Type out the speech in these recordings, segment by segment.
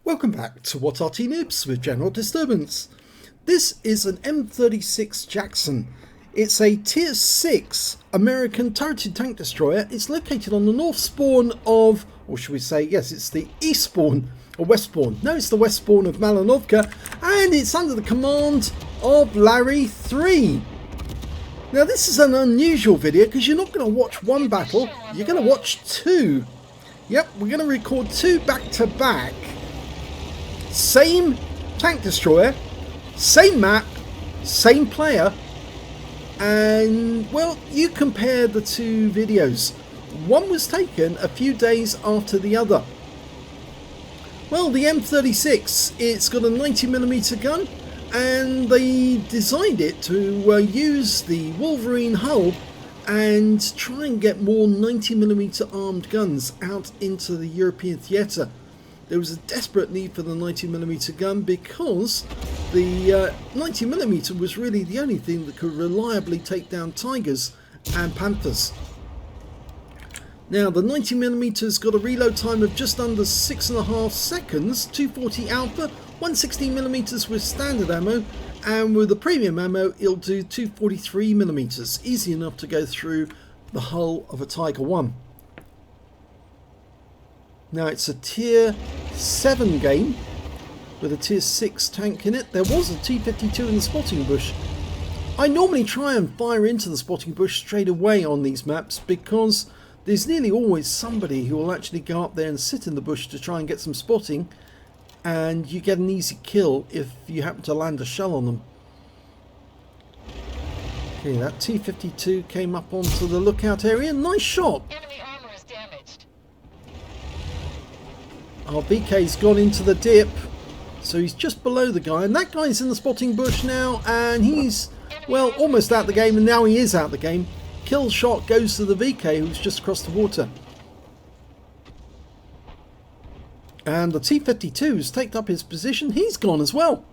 Welcome back to What Arty Noobs with General Disturbance. This is an M36 Jackson. It's a Tier 6 American turreted tank destroyer. It's located on the north spawn of, or should we say, yes, it's the east spawn, or west spawn. No, it's the west spawn of Malinovka, and it's under the command of LarryThree. Now this is an unusual video because you're not going to watch one battle, you're going to watch two. Yep, we're going to record two back to back. Same tank destroyer, same map, same player, and well, you compare the two videos. One was taken a few days after the other. Well, the M36, it's got a 90mm gun, and they designed it to use the Wolverine hull and try and get more 90mm armed guns out into the European theatre. There was a desperate need for the 90mm gun because the 90mm was really the only thing that could reliably take down Tigers and Panthers. Now the 90mm's got a reload time of just under 6.5 seconds, 240 alpha, 116mm with standard ammo, and with the premium ammo it'll do 243mm, easy enough to go through the hull of a Tiger 1. Now it's a Tier 7 game with a Tier 6 tank in it. There was a T-52 in the spotting bush. I normally try and fire into the spotting bush straight away on these maps because there's nearly always somebody who will actually go up there and sit in the bush to try and get some spotting, and you get an easy kill if you happen to land a shell on them. Okay, that T-52 came up onto the lookout area. Nice shot! Enemy armor is damaged. Our VK's gone into the dip, so he's just below the guy, and that guy's in the spotting bush now, and he's, well, almost out the game, and now he is out the game. Kill shot goes to the VK who's just across the water. And the T-52's taken up his position, he's gone as well.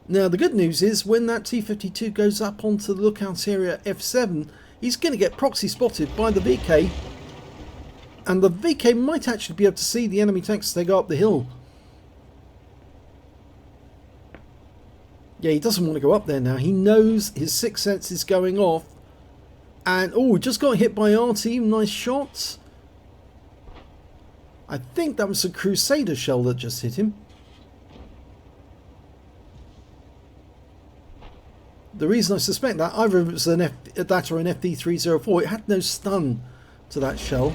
Now the good news is when that T-52 goes up onto the lookout area F7, he's going to get proxy spotted by the VK. And the VK might actually be able to see the enemy tanks as they go up the hill. Yeah, he doesn't want to go up there now. He knows his sixth sense is going off. And, oh, just got hit by Arty. Nice shot. I think that was a Crusader shell that just hit him. The reason I suspect that, either it was that or an FD304, it had no stun to that shell.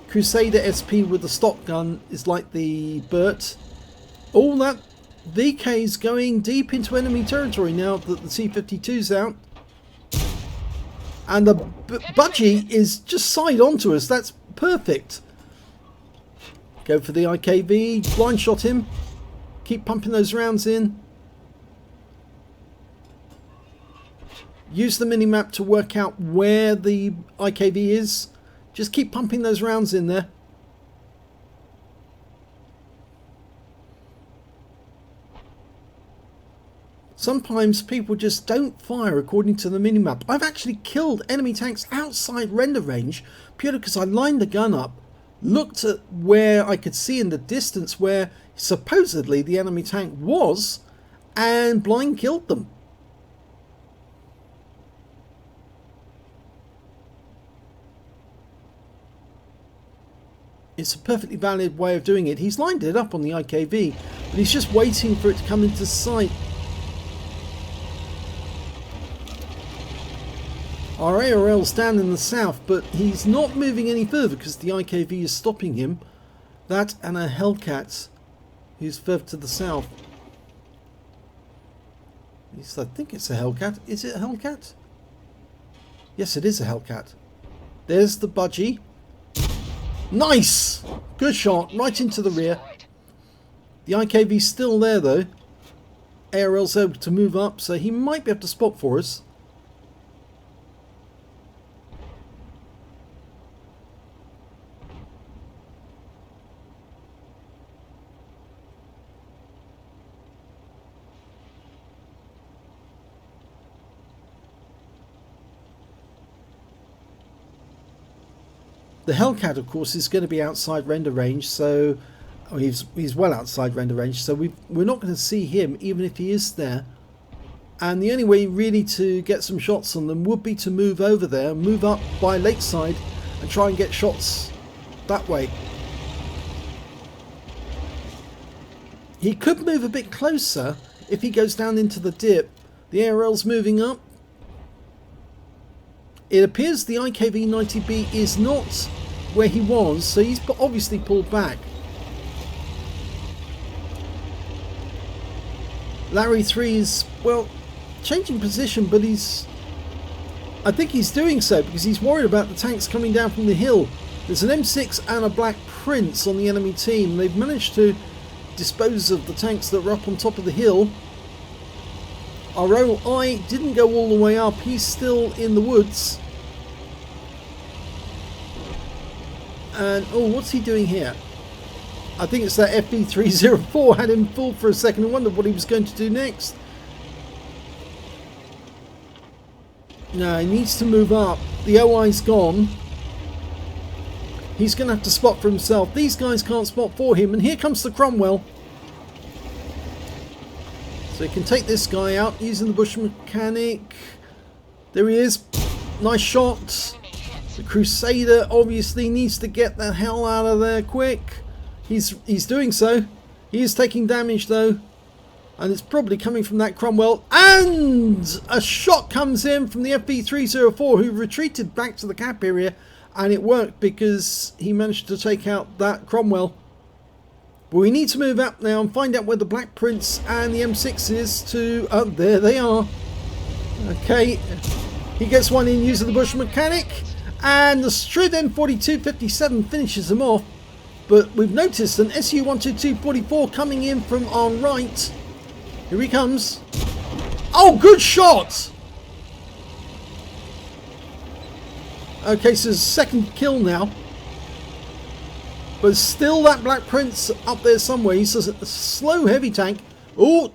Crusader SP with the stock gun is like the Burt. All that VK's going deep into enemy territory now that the T-52's out. And the budgie is just side onto us. That's perfect. Go for the IKV. Blind shot him. Keep pumping those rounds in. Use the minimap to work out where the IKV is. Just keep pumping those rounds in there. Sometimes people just don't fire according to the minimap. I've actually killed enemy tanks outside render range purely because I lined the gun up, looked at where I could see in the distance where supposedly the enemy tank was, and blind killed them. It's a perfectly valid way of doing it. He's lined it up on the IKV, but he's just waiting for it to come into sight. Our ARL's down in the south, but he's not moving any further because the IKV is stopping him. That and a Hellcat who's further to the south. At least I think it's a Hellcat. Is it a Hellcat? Yes, it is a Hellcat. There's the budgie. Nice! Good shot, right into the rear. The IKV's still there though. ARL's able to move up, so he might be able to spot for us. The Hellcat, of course, is going to be outside render range, so Oh, he's well outside render range, so we're not going to see him even if he is there. And the only way really to get some shots on them would be to move over there, move up by lakeside and try and get shots that way. He could move a bit closer if he goes down into the dip. The ARL's moving up. It appears the IKV-90B is not where he was, so he's obviously pulled back. LarryThree is, well, changing position, but I think he's doing so because he's worried about the tanks coming down from the hill. There's an M6 and a Black Prince on the enemy team. They've managed to dispose of the tanks that were up on top of the hill. Our OI didn't go all the way up. He's still in the woods. And, oh, what's he doing here? I think it's that FV304 had him fooled for a second and wondered what he was going to do next. No, he needs to move up. The OI's gone. He's going to have to spot for himself. These guys can't spot for him. And here comes the Cromwell. So he can take this guy out using the Bush Mechanic. There he is. Nice shot. The Crusader obviously needs to get the hell out of there quick. He's doing so. He is taking damage though. And it's probably coming from that Cromwell. And a shot comes in from the FV304 who retreated back to the cap area. And it worked because he managed to take out that Cromwell. But we need to move up now and find out where the Black Prince and the M6 is to... Oh, there they are. Okay. He gets one in using the Bush Mechanic. And the Striv M4257 finishes him off. But we've noticed an SU-122-44 coming in from our right. Here he comes. Oh, good shot! Okay, so it's second kill now. But still that Black Prince up there somewhere. He's a slow heavy tank. Oh,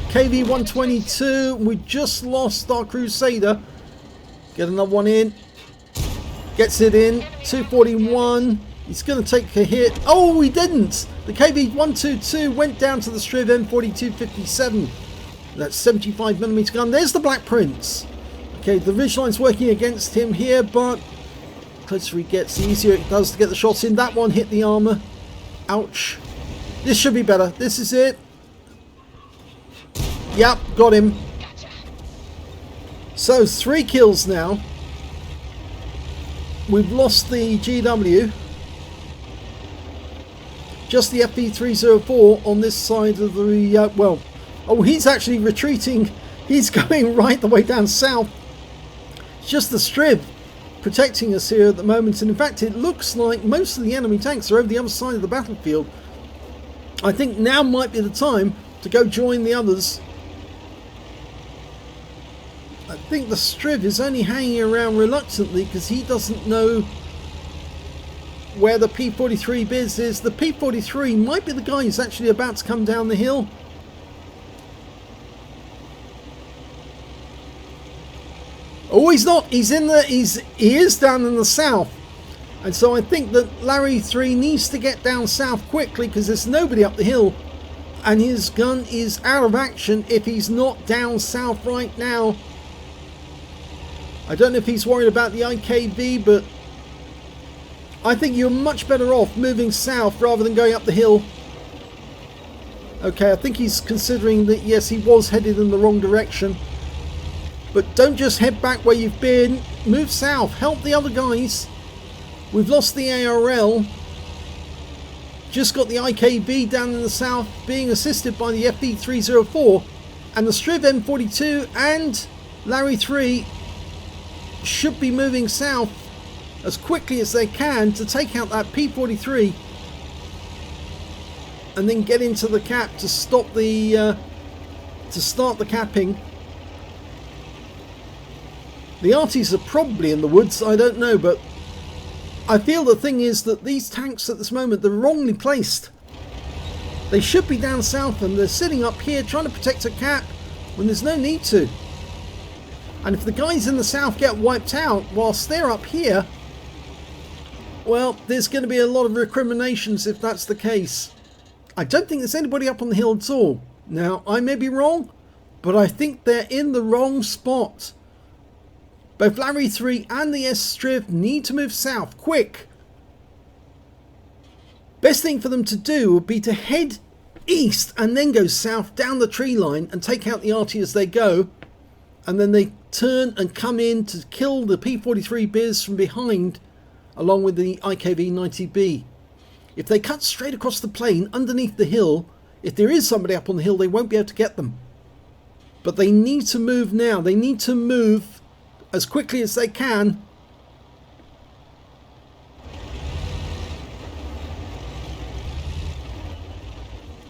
KV-122. We just lost our Crusader. Get another one in. Gets it in. 241. He's going to take a hit. Oh, he didn't. The KV-122 went down to the Striv M4257. That's 75mm gun. There's the Black Prince. Okay, the ridgeline's working against him here, but the closer he gets, the easier it does to get the shots in. That one hit the armor. Ouch. This should be better. This is it. Yep, got him. So 3 kills now. We've lost the GW. Just the FV304 on this side of the, well, oh, he's actually retreating. He's going right the way down south. It's just the Striv protecting us here at the moment. And in fact, it looks like most of the enemy tanks are over the other side of the battlefield. I think now might be the time to go join the others. I think the Striv is only hanging around reluctantly because he doesn't know where the P43 biz is. The P43 might be the guy who's actually about to come down the hill. Oh, he's not. He's in the. He is down in the south, and so I think that LarryThree needs to get down south quickly because there's nobody up the hill, and his gun is out of action if he's not down south right now. I don't know if he's worried about the IKV, but I think you're much better off moving south rather than going up the hill. Okay, I think he's considering that, yes, he was headed in the wrong direction. But don't just head back where you've been. Move south. Help the other guys. We've lost the ARL. Just got the IKV down in the south being assisted by the FV304. And the Striv M42 and LarryThree should be moving south as quickly as they can to take out that P43 and then get into the cap to stop the to start the capping. The Artys are probably in the woods, I don't know, but I feel the thing is that these tanks at this moment, they're wrongly placed. They should be down south and they're sitting up here trying to protect a cap when there's no need to. And if the guys in the south get wiped out whilst they're up here, Well, there's going to be a lot of recriminations if that's the case. I don't think there's anybody up on the hill at all. Now, I may be wrong, but I think they're in the wrong spot. Both LarryThree and the S-Strip need to move south, quick. Best thing for them to do would be to head east and then go south down the tree line and take out the Arty as they go. And then they turn and come in to kill the P43 Biz from behind, along with the IKV-90B. If they cut straight across the plain underneath the hill, if there is somebody up on the hill, they won't be able to get them. But they need to move now. They need to move as quickly as they can.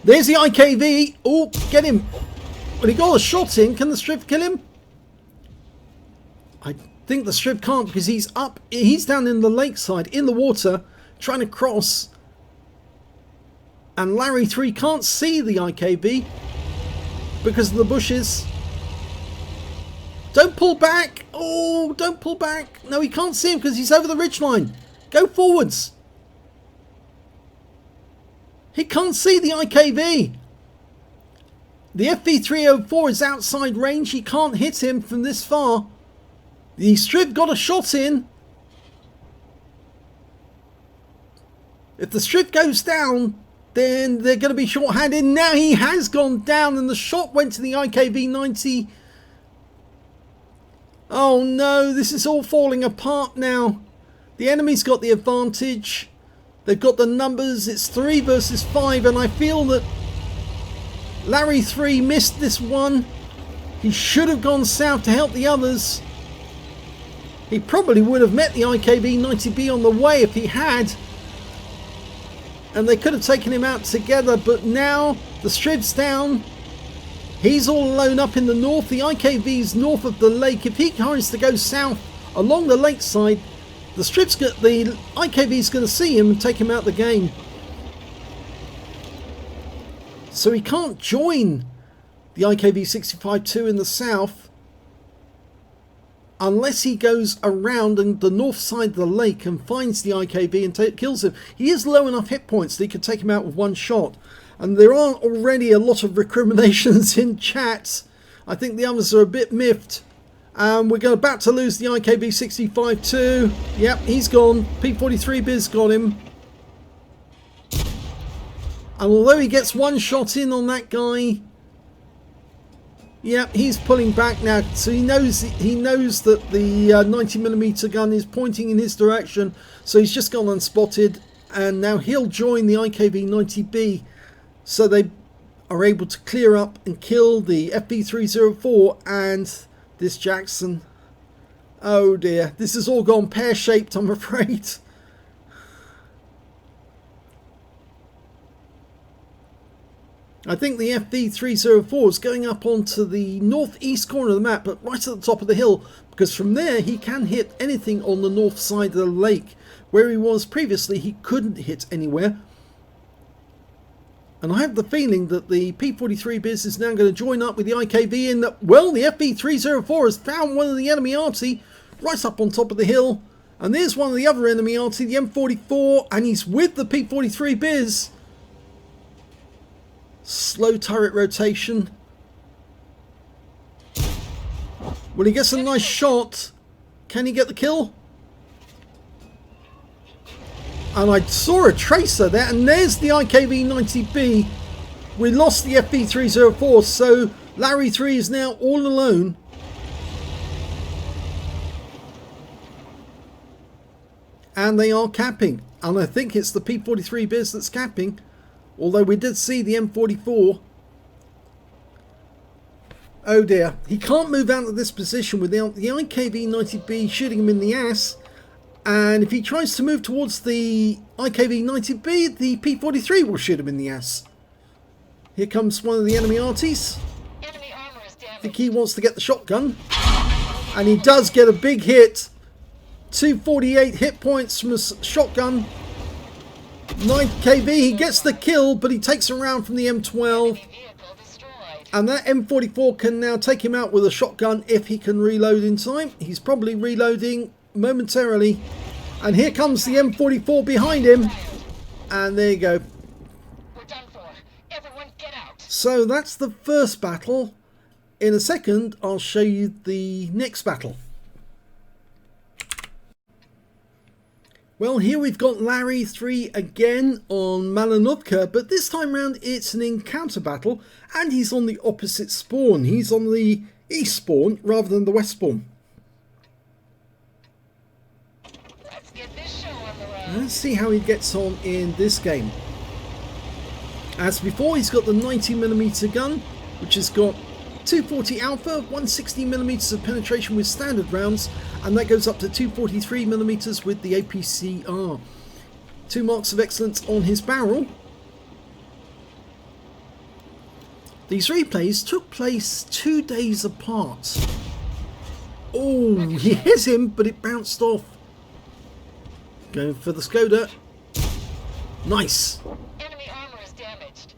There's the IKV. Oh, get him. But he got a shot in. Can the Strip kill him? I think the Strip can't because he's up. He's down in the lakeside in the water trying to cross. And LarryThree can't see the IKV because of the bushes. Don't pull back. Oh, don't pull back. No, he can't see him because he's over the ridgeline. Go forwards. He can't see the IKV. The FV304 is outside range. He can't hit him from this far. The Strip got a shot in. If the Strip goes down, then they're going to be short-handed. Now he has gone down and the shot went to the IKV-90. Oh no, this is all falling apart now. The enemy's got the advantage. They've got the numbers. It's 3 versus 5 and I feel that LarryThree missed this one. He should have gone south to help the others. He probably would have met the IKV-90B on the way if he had. And they could have taken him out together, but now the Strip's down. He's all alone up in the north. The IKV's north of the lake. If he tries to go south along the lakeside, the IKV's going to see him and take him out the game. So he can't join the IKV-65-2 in the south unless he goes around and the north side of the lake and finds the IKV and kills him. He is low enough hit points that he could take him out with one shot. And there are already a lot of recriminations in chat. I think the others are a bit miffed. We're about to lose the IKV-65-2. Yep, he's gone. P43 Biz got him. And although he gets one shot in on that guy, yeah, he's pulling back now. So he knows that the 90mm gun is pointing in his direction. So he's just gone unspotted, and now he'll join the IKV-90B. So they are able to clear up and kill the FV304 and this Jackson. Oh dear, this has all gone pear-shaped, I'm afraid. I think the FV304 is going up onto the northeast corner of the map, but right at the top of the hill, because from there he can hit anything on the north side of the lake. Where he was previously, he couldn't hit anywhere. And I have the feeling that the P43 Biz is now going to join up with the IKV in that, well, the FV304 has found one of the enemy Arty right up on top of the hill. And there's one of the other enemy Arty, the M44, and he's with the P43 Biz. Slow turret rotation. Well, he gets a nice shot. Can he get the kill? And I saw a tracer there, and there's the IKV-90B. We lost the FV304, so LarryThree is now all alone. And they are capping. And I think it's the P43 Biz that's capping. Although we did see the M44. Oh dear. He can't move out of this position without the IKV-90B shooting him in the ass. And if he tries to move towards the IKV-90B, the P43 will shoot him in the ass. Here comes one of the enemy Arties. I think he wants to get the shotgun. And he does get a big hit. 248 hit points from a shotgun. 9 kV, he gets the kill, but he takes a round from the M12. And that M44 can now take him out with a shotgun if he can reload in time. He's probably reloading momentarily. And here comes the M44 behind him. And there you go. We're done for. Everyone get out. So that's the first battle. In a second, I'll show you the next battle. Well, here we've got LarryThree again on Malinovka, but this time round it's an encounter battle, and he's on the opposite spawn. He's on the east spawn rather than the west spawn. Let's get this show on the road. Let's see how he gets on in this game. As before, he's got the 90mm gun, which has got 240 alpha, 160mm of penetration with standard rounds, and that goes up to 243mm with the APCR. 2 marks of excellence on his barrel. These replays took place 2 days apart. Oh, he hit him, but it bounced off. Going for the Skoda. Nice. Enemy armor is damaged.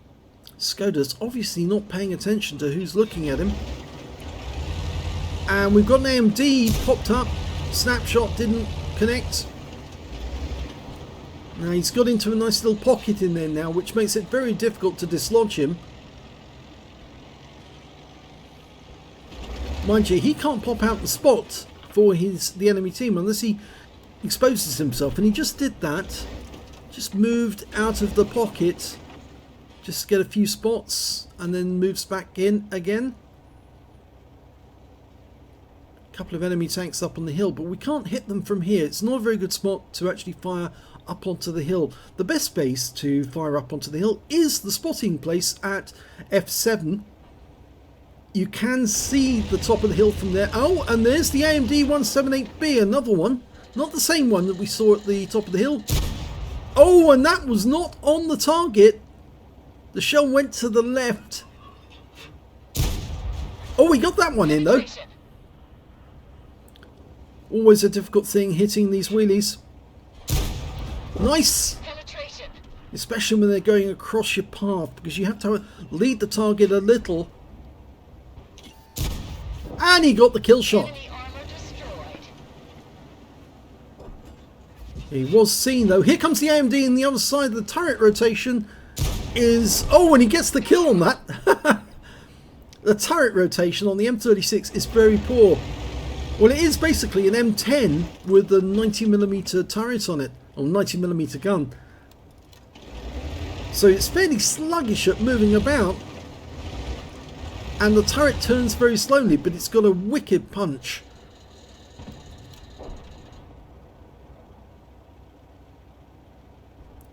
Skoda's obviously not paying attention to who's looking at him. And we've got an AMD popped up. Snapshot didn't connect. Now he's got into a nice little pocket in there now, which makes it very difficult to dislodge him. Mind you, he can't pop out the spot for the enemy team unless he exposes himself, and he just did that. Just moved out of the pocket, just to get a few spots, and then moves back in again. A couple of enemy tanks up on the hill, but we can't hit them from here. It's not a very good spot to actually fire up onto the hill. The best base to fire up onto the hill is the spotting place at F7. You can see the top of the hill from there. Oh, and there's the AMD 178B, another one. Not the same one that we saw at the top of the hill. Oh, and that was not on the target. The shell went to the left. Oh, we got that one in though. Always a difficult thing hitting these wheelies. Nice. Penetration. Especially when they're going across your path, because you have to lead the target a little. And he got the kill shot. Enemy armor destroyed. He was seen though. Here comes the AMD, and the other side of the turret rotation is... Oh, and he gets the kill on that. The turret rotation on the M36 is very poor. Well, it is basically an M10 with a 90mm turret on it, or 90mm gun. So it's fairly sluggish at moving about. And the turret turns very slowly, but it's got a wicked punch.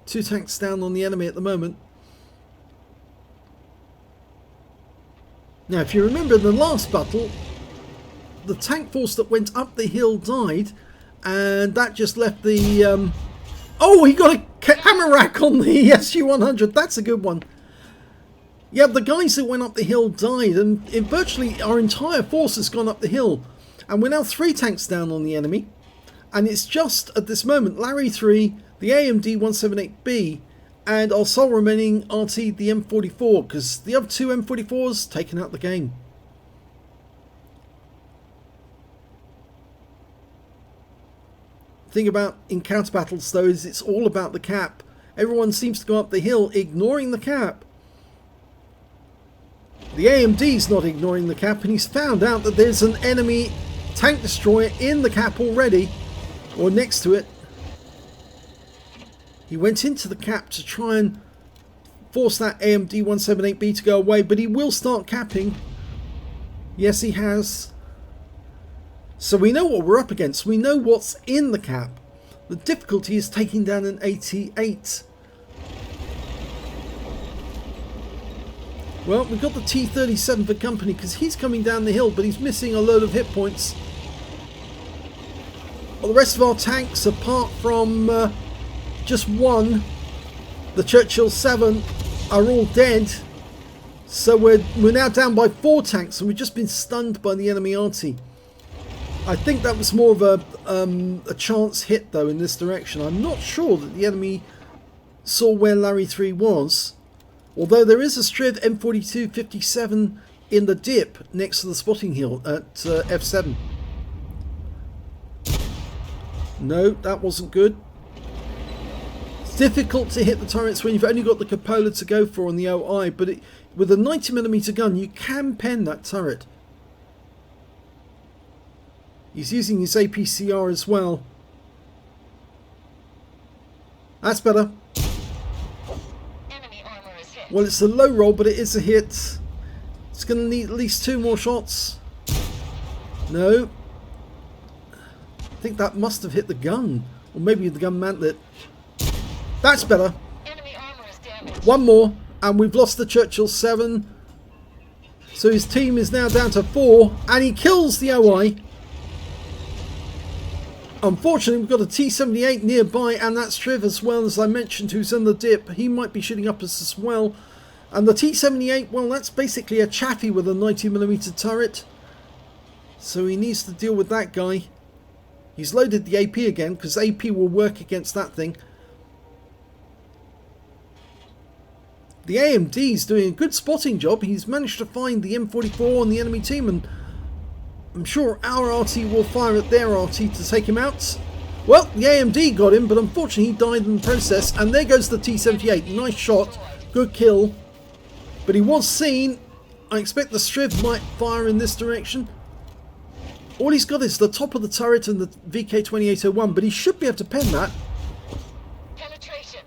Two tanks down on the enemy at the moment. Now, if you remember in the last battle, the tank force that went up the hill died, and that just left the... Oh, he got a hammer rack on the SU-100. That's a good one. Yeah, the guys that went up the hill died, and virtually our entire force has gone up the hill. And we're now 3 tanks down on the enemy. And it's just, at this moment, LarryThree, the AMD 178B, and our sole remaining Arty, the M44, because the other 2 M44s taken out the game. The thing about encounter battles, though, is it's all about the cap. Everyone seems to go up the hill ignoring the cap. The AMD's not ignoring the cap, and he's found out that there's an enemy tank destroyer in the cap already, or next to it. He went into the cap to try and force that AMD 178B to go away, but he will start capping. Yes, he has. So we know what we're up against. We know what's in the cap. The difficulty is taking down an 88. Well, we've got the T-37 for company because he's coming down the hill, but he's missing a load of hit points. Well, the rest of our tanks, apart from just one, the Churchill 7, are all dead. So we're now down by 4 tanks, and we've just been stunned by the enemy Arty. I think that was more of a chance hit, though, in this direction. I'm not sure that the enemy saw where LarryThree was. Although there is a Striv M42-57 in the dip next to the spotting hill at F7. No, that wasn't good. It's difficult to hit the turrets when you've only got the cupola to go for on the OI, but with a 90mm gun you can pen that turret. He's using his APCR as well. That's better. Enemy armor is hit. Well, it's a low roll, but it is a hit. It's going to need at least 2 more shots. No. I think that must have hit the gun. Or maybe the gun mantlet. That's better. Enemy armor is damaged. 1 more. And we've lost the Churchill 7. So his team is now down to 4. And he kills the OI. Unfortunately, we've got a T-78 nearby, and that's Triv as well, as I mentioned, who's in the dip. He might be shooting up us as well. And the T-78, well, that's basically a Chaffee with a 90mm turret. So he needs to deal with that guy. He's loaded the AP again, because AP will work against that thing. The AMD's doing a good spotting job. He's managed to find the M44 on the enemy team, and I'm sure our Arty will fire at their Arty to take him out. Well, the AMD got him, but unfortunately he died in the process. And there goes the T-78. Nice shot. Good kill. But he was seen. I expect the Striv might fire in this direction. All he's got is the top of the turret and the VK2801, but he should be able to pen that. Penetration.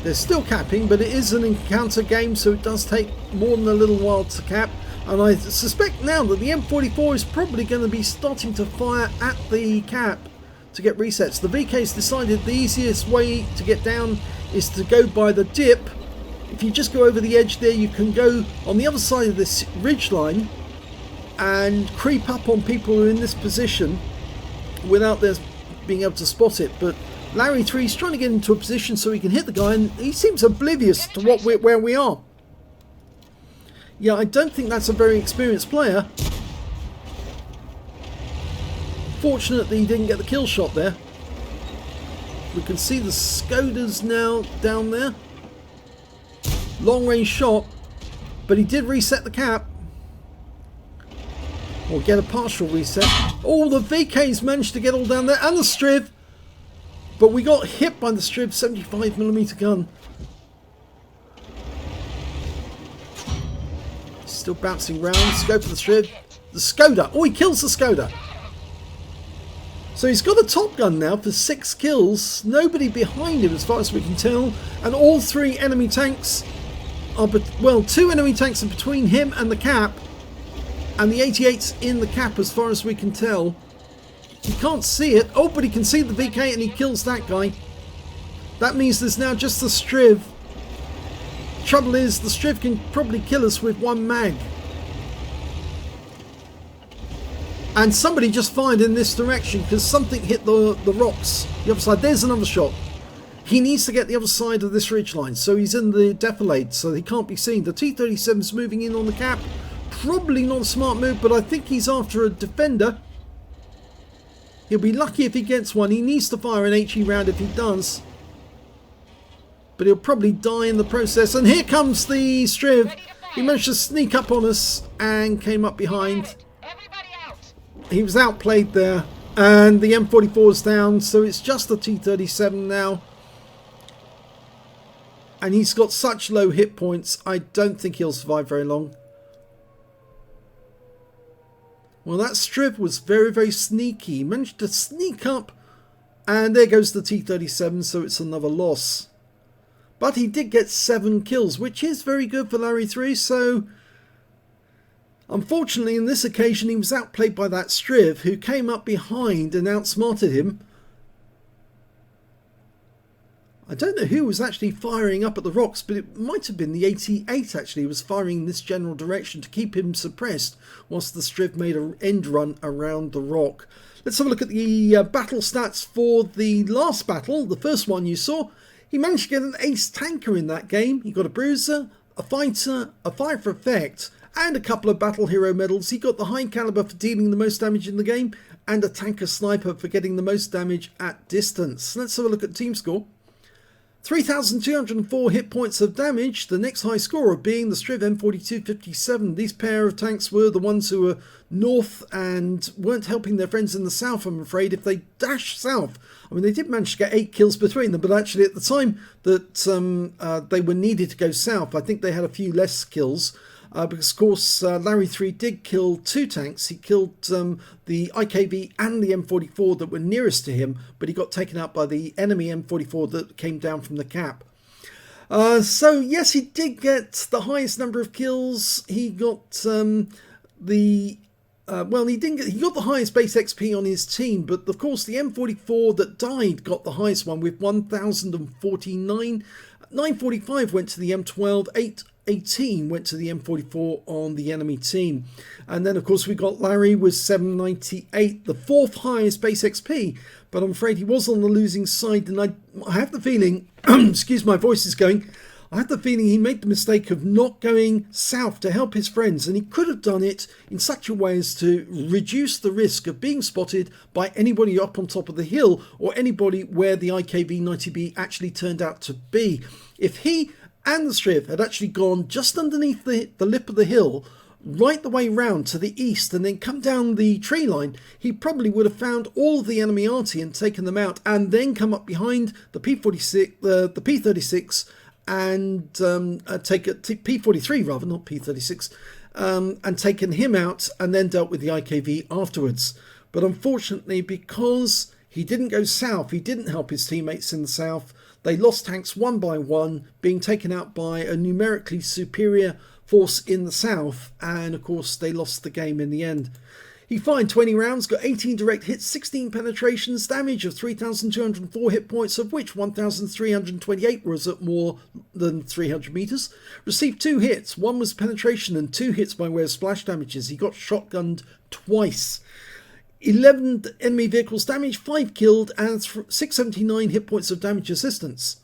They're still capping, but it is an encounter game, so it does take more than a little while to cap. And I suspect now that the M44 is probably going to be starting to fire at the cap to get resets. The VK's decided the easiest way to get down is to go by the dip. If you just go over the edge there, you can go on the other side of this ridge line and creep up on people who are in this position without their being able to spot it. But LarryThree is trying to get into a position so he can hit the guy, and he seems oblivious to where we are. Yeah, I don't think that's a very experienced player. Fortunately, he didn't get the kill shot there. We can see the Skodas now down there. Long range shot, but he did reset the cap. Or get a partial reset. Oh, the VK's managed to get all down there, and the Striv. But we got hit by the Striv 75mm gun. Still bouncing round. Go for the Striv. The Skoda. Oh, he kills the Skoda. So he's got a top gun now for 6 kills. Nobody behind him as far as we can tell. And all 3 enemy tanks are... well, 2 enemy tanks are between him and the cap. And the 88's in the cap as far as we can tell. He can't see it. Oh, but he can see the VK and he kills that guy. That means there's now just the Striv. Trouble is, the Striv can probably kill us with 1 mag. And somebody just fired in this direction because something hit the rocks. The other side. There's another shot. He needs to get the other side of this ridge line. So he's in the defilade, so he can't be seen. The T-37's moving in on the cap. Probably not a smart move, but I think he's after a defender. He'll be lucky if he gets one. He needs to fire an HE round if he does. But he'll probably die in the process. And here comes the Striv. He managed to sneak up on us and came up behind. Everybody out. He was outplayed there. And the M44 is down. So it's just the T-37 now. And he's got such low hit points. I don't think he'll survive very long. Well, that Striv was very, very sneaky. He managed to sneak up. And there goes the T-37, so it's another loss. But he did get 7 kills, which is very good for LarryThree. So, unfortunately, in this occasion, he was outplayed by that Striv, who came up behind and outsmarted him. I don't know who was actually firing up at the rocks, but it might have been the 88 actually was firing in this general direction to keep him suppressed whilst the Striv made an end run around the rock. Let's have a look at the battle stats for the last battle, the first one you saw. He managed to get an ace tanker in that game. He got a bruiser, a fighter, a fire for effect, and a couple of battle hero medals. He got the high caliber for dealing the most damage in the game, and a tanker sniper for getting the most damage at distance. Let's have a look at team score. 3,204 hit points of damage, the next high scorer being the Striv M4257. These pair of tanks were the ones who were north and weren't helping their friends in the south, I'm afraid. If they dashed south, I mean, they did manage to get 8 kills between them, but actually at the time that they were needed to go south, I think they had a few less kills. Because of course LarryThree did kill 2 tanks. He killed the IKV and the M44 that were nearest to him, but he got taken out by the enemy M44 that came down from the cap. So yes, he did get the highest number of kills. He got he got the highest base XP on his team, but of course the M44 that died got the highest one with 1,049. 945 went to the M12, 818 went to the M44 on the enemy team. And then of course we got Larry with 798, the 4th highest base XP, but I'm afraid he was on the losing side, and I have the feeling, excuse my voice is going, I have the feeling he made the mistake of not going south to help his friends, and he could have done it in such a way as to reduce the risk of being spotted by anybody up on top of the hill or anybody where the IKV-90B actually turned out to be. If he and the Striv had actually gone just underneath the lip of the hill, right the way round to the east and then come down the tree line, he probably would have found all of the enemy Arty and taken them out, and then come up behind the P46, the P36, and take a P43 rather, not P36, and taken him out and then dealt with the IKV afterwards. But unfortunately, because he didn't go south, he didn't help his teammates in the south, they lost tanks one by one, being taken out by a numerically superior force in the south, and of course they lost the game in the end. He fired 20 rounds, got 18 direct hits, 16 penetrations, damage of 3,204 hit points, of which 1,328 was at more than 300 meters. Received 2 hits, 1 was penetration and 2 hits by way of splash damages. He got shotgunned twice. 11 enemy vehicles damaged, 5 killed, and 679 hit points of damage assistance.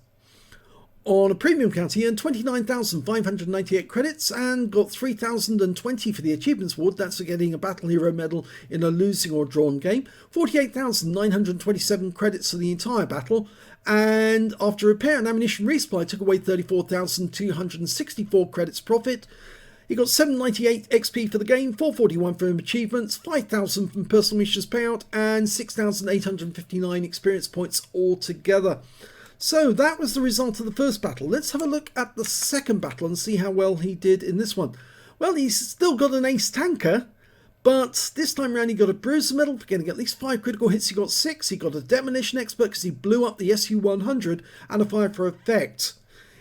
On a premium count, he earned 29,598 credits and got 3,020 for the Achievements Award. That's for getting a Battle Hero medal in a losing or drawn game. 48,927 credits for the entire battle. And after repair and ammunition resupply, took away 34,264 credits profit. He got 798 XP for the game, 441 from achievements, 5,000 from personal missions payout, and 6,859 experience points altogether. So that was the result of the first battle. Let's have a look at the second battle and see how well he did in this one. Well, he's still got an ace tanker, but this time around he got a bruiser medal for getting at least 5 critical hits. He got 6. He got a demolition expert because he blew up the SU-100, and a fire for effect.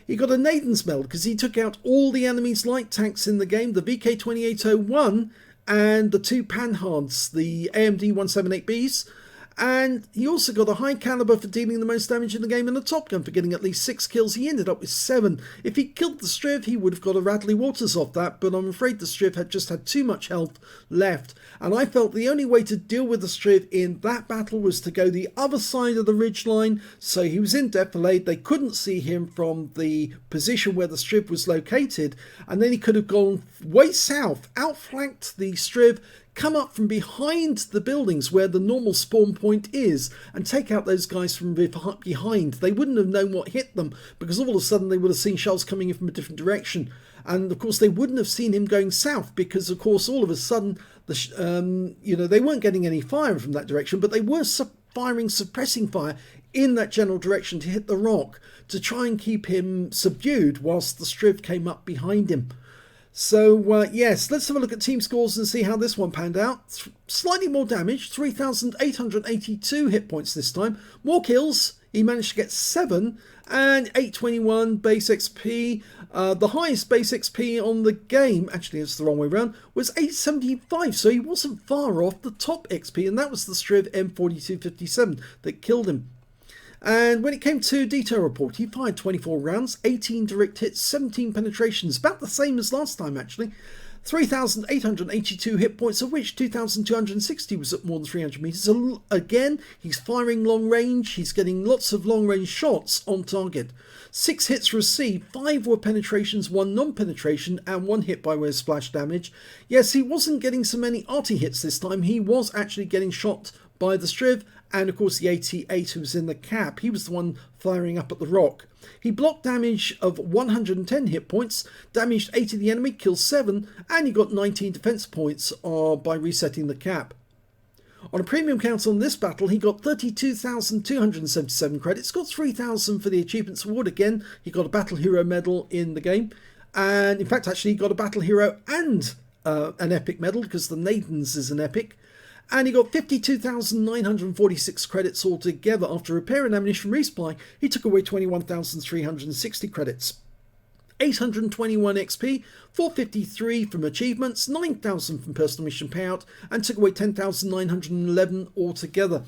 He got a Naidin's medal because he took out all the enemy's light tanks in the game, the VK-2801 and the 2 Panhards, the AMD 178Bs. And he also got a high caliber for dealing the most damage in the game, and a Top Gun for getting at least 6 kills. He ended up with 7. If he killed the Striv, he would have got a Radley Waters off that, but I'm afraid the Striv had just had too much health left. And I felt the only way to deal with the Striv in that battle was to go the other side of the ridgeline, so he was in defilade. They couldn't see him from the position where the Striv was located, and then he could have gone way south, outflanked the Striv, come up from behind the buildings where the normal spawn point is, and take out those guys from behind. They wouldn't have known what hit them, because all of a sudden they would have seen shells coming in from a different direction. And of course they wouldn't have seen him going south, because of course all of a sudden they weren't getting any fire from that direction, but they were firing suppressing fire in that general direction to hit the rock, to try and keep him subdued whilst the Striv came up behind him. So yes, let's have a look at team scores and see how this one panned out. Slightly more damage, 3,882 hit points this time. More kills, he managed to get 7, and 821 base XP. The highest base XP on the game, actually it's the wrong way around, was 875, so he wasn't far off the top XP, and that was the Striv M4257 that killed him. And when it came to detail report, he fired 24 rounds, 18 direct hits, 17 penetrations, about the same as last time actually. 3,882 hit points, of which 2,260 was at more than 300 meters. So again, he's firing long range, he's getting lots of long range shots on target. 6 hits received, 5 were penetrations, 1 non-penetration, and 1 hit by way of splash damage. Yes, he wasn't getting so many arty hits this time, he was actually getting shot by the Striv and of course the 88 who was in the cap, he was the one firing up at the rock. He blocked damage of 110 hit points, damaged 8 of the enemy, killed 7, and he got 19 defense points by resetting the cap. On a premium count on this battle, he got 32,277 credits, got 3,000 for the Achievements Award. Again, he got a Battle Hero medal in the game. And in fact, actually, he got a Battle Hero and an Epic medal, because the Naidin's is an Epic. And he got 52,946 credits altogether. After repair and ammunition resupply, he took away 21,360 credits. 821 XP, 453 from achievements, 9,000 from personal mission payout, and took away 10,911 altogether.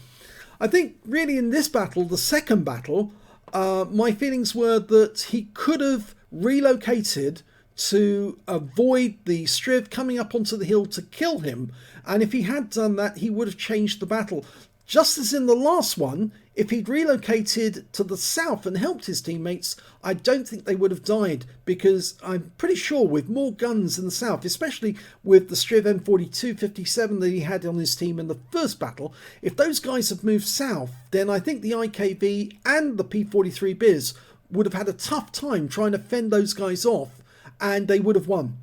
I think really in this battle, the second battle, my feelings were that he could have relocated to avoid the Striv coming up onto the hill to kill him, and if he had done that, he would have changed the battle. Just as in the last one, if he'd relocated to the south and helped his teammates, I don't think they would have died, because I'm pretty sure with more guns in the south, especially with the Striv M42-57 that he had on his team in the first battle, if those guys had moved south, then I think the IKV and the P43 Biz would have had a tough time trying to fend those guys off, and they would have won.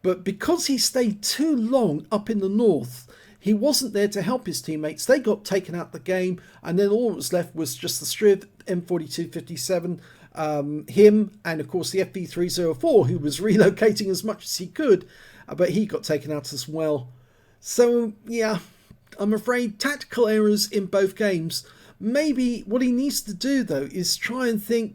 But because he stayed too long up in the north, he wasn't there to help his teammates. They got taken out the game, and then all that was left was just the Striv M42-57, him, and of course the FV304, who was relocating as much as he could, but he got taken out as well. So yeah, I'm afraid tactical errors in both games. Maybe what he needs to do though is try and think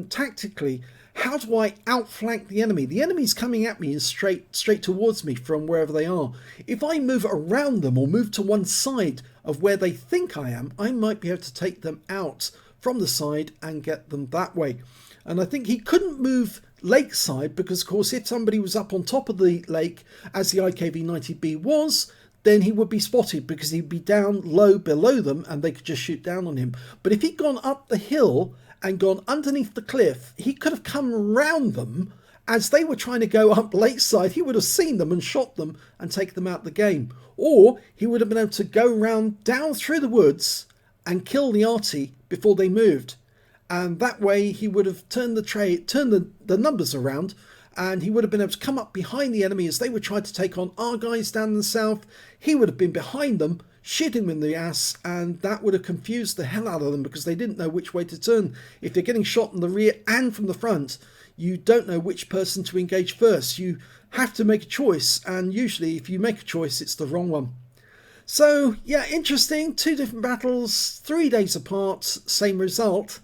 tactically. How do I outflank the enemy? The enemy's coming at me and straight towards me from wherever they are. If I move around them or move to one side of where they think I am, I might be able to take them out from the side and get them that way. And I think he couldn't move lakeside because, of course, if somebody was up on top of the lake, as the IKV-90B was, then he would be spotted because he'd be down low below them and they could just shoot down on him. But if he'd gone up the hill and gone underneath the cliff, he could have come around them as they were trying to go up lakeside. He would have seen them and shot them and taken them out of the game. Or he would have been able to go round down through the woods and kill the Arty before they moved. And that way he would have turned the numbers around, and he would have been able to come up behind the enemy as they were trying to take on our guys down in the south. He would have been behind them, shooting them in the ass, and that would have confused the hell out of them because they didn't know which way to turn. If you're getting shot in the rear and from the front, you don't know which person to engage first. You have to make a choice, and usually if you make a choice, it's the wrong one. So yeah, interesting. 2 different battles, 3 days apart, same result,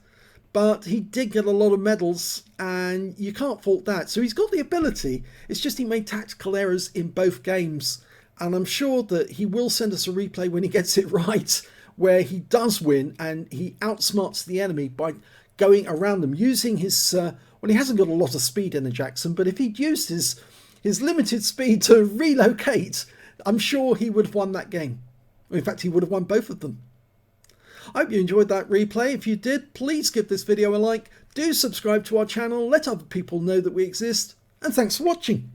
but he did get a lot of medals, and you can't fault that. So he's got the ability, it's just he made tactical errors in both games. And I'm sure that he will send us a replay when he gets it right, where he does win and he outsmarts the enemy by going around them, using his, well, he hasn't got a lot of speed in the Jackson, but if he'd used his limited speed to relocate, I'm sure he would have won that game. In fact, he would have won both of them. I hope you enjoyed that replay. If you did, please give this video a like, do subscribe to our channel, let other people know that we exist, and thanks for watching.